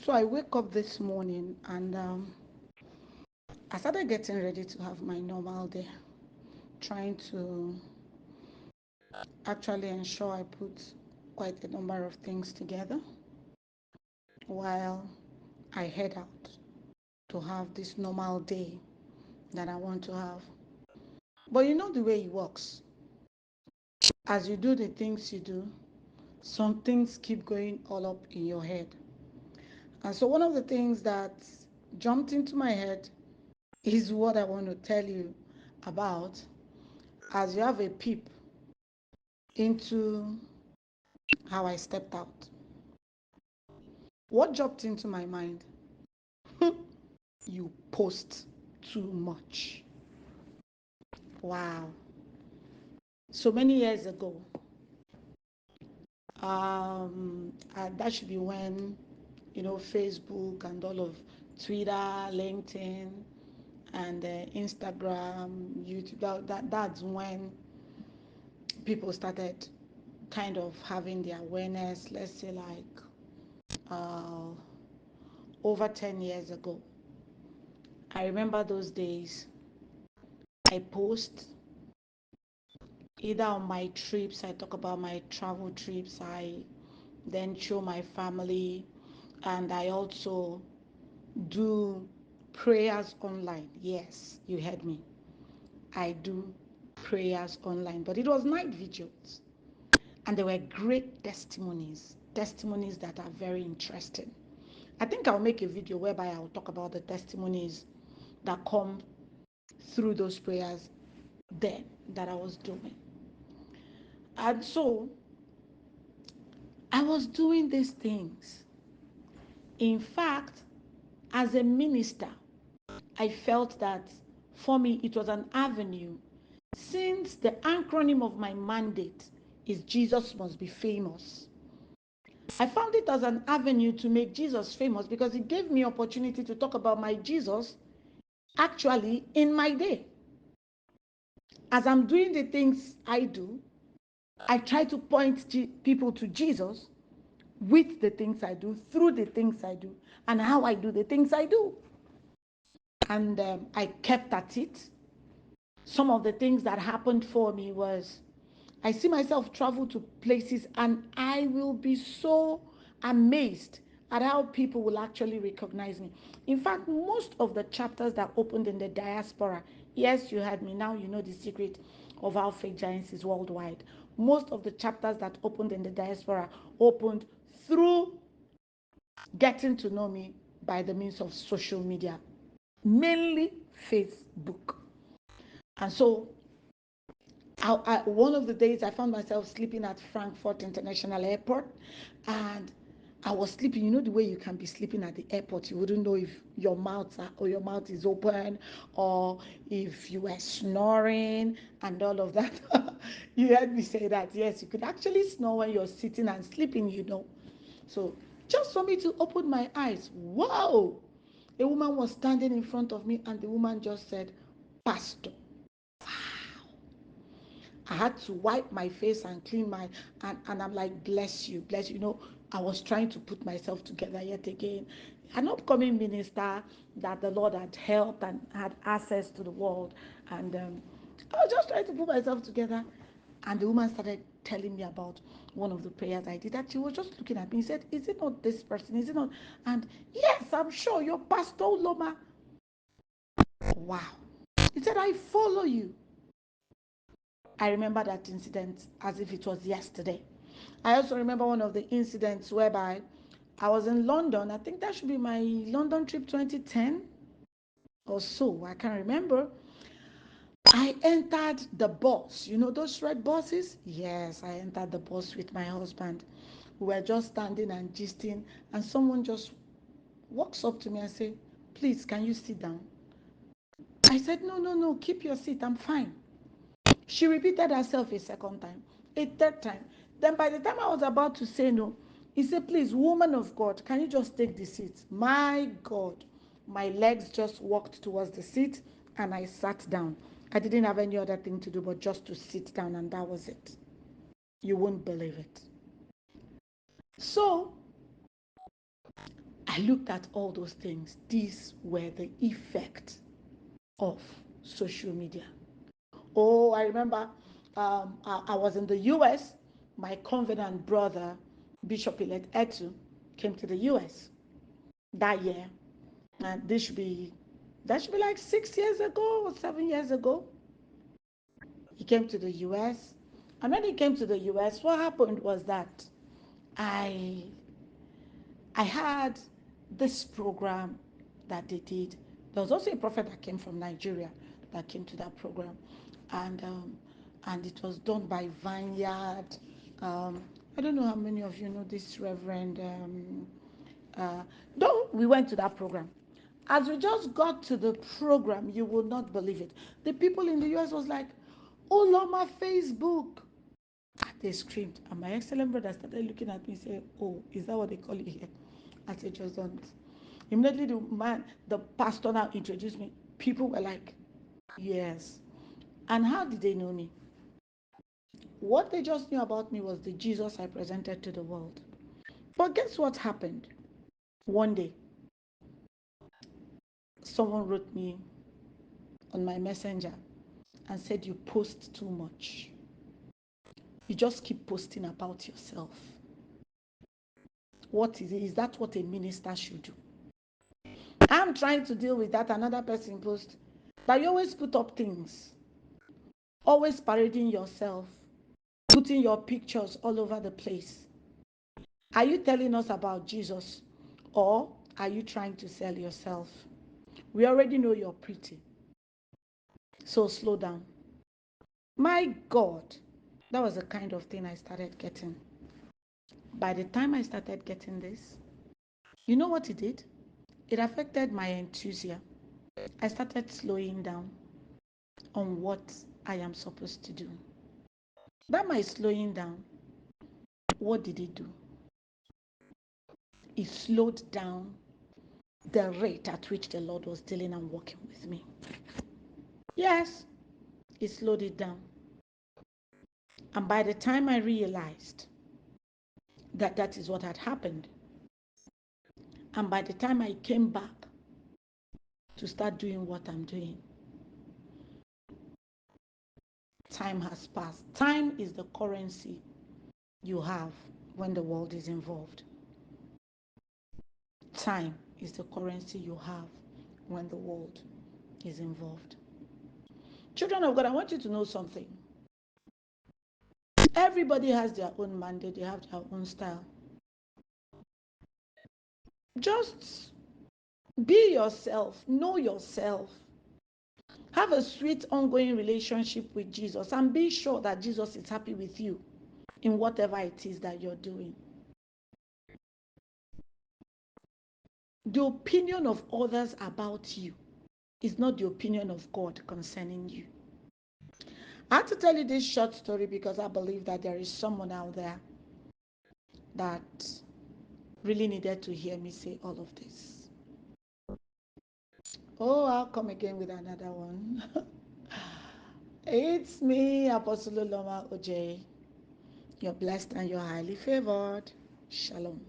So I wake up this morning and I started getting ready to have my normal day, trying to actually ensure I put quite a number of things together while I head out to have this normal day that I want to have. But you know the way it works. As you do the things you do, some things keep going all up in your head. And so one of the things that jumped into my head is what I want to tell you about as you have a peep into how I stepped out. What jumped into my mind? You post too much. Wow. So many years ago, that should be when, Facebook and all of Twitter, LinkedIn, and Instagram, YouTube, that's when people started kind of having the awareness, let's say like uh, over 10 years ago. I remember those days. I post either on my trips, I talk about my travel trips, I then show my family, and I also do prayers online. Yes, you heard me. I do prayers online, but it was night vigils. And there were great testimonies that are very interesting. I think I'll make a video whereby I'll talk about the testimonies that come through those prayers then that I was doing. And so I was doing these things. In fact, as a minister, I felt that for me it was an avenue, since the acronym of my mandate is Jesus must be famous. I found it as an avenue to make Jesus famous because it gave me opportunity to talk about my Jesus actually in my day. As I'm doing the things I do, I try to point people to Jesus with the things I do, through the things I do, and how I do the things I do. And I kept at it. Some of the things that happened for me was I see myself travel to places and I will be so amazed at how people will actually recognize me. In fact, most of the chapters that opened in the diaspora, yes, you heard me, now you know the secret of how Faith Giants is worldwide. Most of the chapters that opened in the diaspora opened through getting to know me by the means of social media, mainly Facebook. And so one of the days I found myself sleeping at Frankfurt International Airport, and I was sleeping. You know the way you can be sleeping at the airport, you wouldn't know if your mouth is open or if you were snoring and all of that. You heard me say that. Yes, you could actually snore when you're sitting and sleeping. So just for me to open my eyes, wow! A woman was standing in front of me, and the woman just said, "Pastor." I had to wipe my face and clean and I'm like, bless you, bless you. I was trying to put myself together yet again. An upcoming minister that the Lord had helped and had access to the world. And I was just trying to put myself together. And the woman started telling me about one of the prayers I did. And she was just looking at me and said, is it not this person? Is it not? And yes, I'm sure you're Pastor Loma. Wow. He said, I follow you. I remember that incident as if it was yesterday. I also remember one of the incidents whereby I was in London. I think that should be my London trip 2010 or so. I can't remember. I entered the bus. You know those red buses? Yes, I entered the bus with my husband. We were just standing and gisting, and someone just walks up to me and say, please, can you sit down? I said, no, no, no, keep your seat. I'm fine. She repeated herself a second time, a third time. Then by the time I was about to say no, he said, please, woman of God, can you just take the seat? My God, my legs just walked towards the seat and I sat down. I didn't have any other thing to do but just to sit down, and that was it. You won't believe it. So I I looked at all those things. These were the effect of social media. Oh, I remember I was in the US. My covenant brother, Bishop Elect Etu, came to the US that year. And that should be like 6 years ago or 7 years ago. He came to the US. And when he came to the US, what happened was that I I had this program that they did. There was also a prophet that came from Nigeria that came to that program, and it was done by Vineyard. Um, I don't know how many of you know this Reverend. Though we went to that program, as we just got to the program, you will not believe it. The people in the US was like, "Oh, Lord, my Facebook." They screamed, and my excellent brother started looking at me and said, "Oh, is that what they call it here?" I said, "Just don't." Immediately, the pastor now introduced me. People were like, "Yes." And how did they know me? What they just knew about me was the Jesus I presented to the world. But guess what happened? One day, someone wrote me on my messenger and said, "You post too much. You just keep posting about yourself. What is it? Is that what a minister should do?" I'm trying to deal with that another person post. That you always put up things, always parading yourself, putting your pictures all over the place. Are you telling us about Jesus or are you trying to sell yourself? We already know you're pretty, so slow down. My God, that was the kind of thing I started getting. By the time I started getting this, you know what it did? It affected my enthusiasm. I started slowing down on what I am supposed to do. That my slowing down, what did it do? It slowed down the rate at which the Lord was dealing and working with me. Yes, it slowed it down. And by the time I realized that that is what had happened, and by the time I came back to start doing what I'm doing, time has passed. Time is the currency you have when the world is involved. Time is the currency you have when the world is involved. Children of God, I want you to know something. Everybody has their own mandate, they have their own style. Just be yourself, know yourself, have a sweet ongoing relationship with Jesus, and be sure that Jesus is happy with you in whatever it is that you're doing. The opinion of others about you is not the opinion of God concerning you. I had to tell you this short story because I believe that there is someone out there that really needed to hear me say all of this. Oh, I'll come again with another one. It's me, Apostle Loma Oj. You're blessed and you're highly favored. Shalom.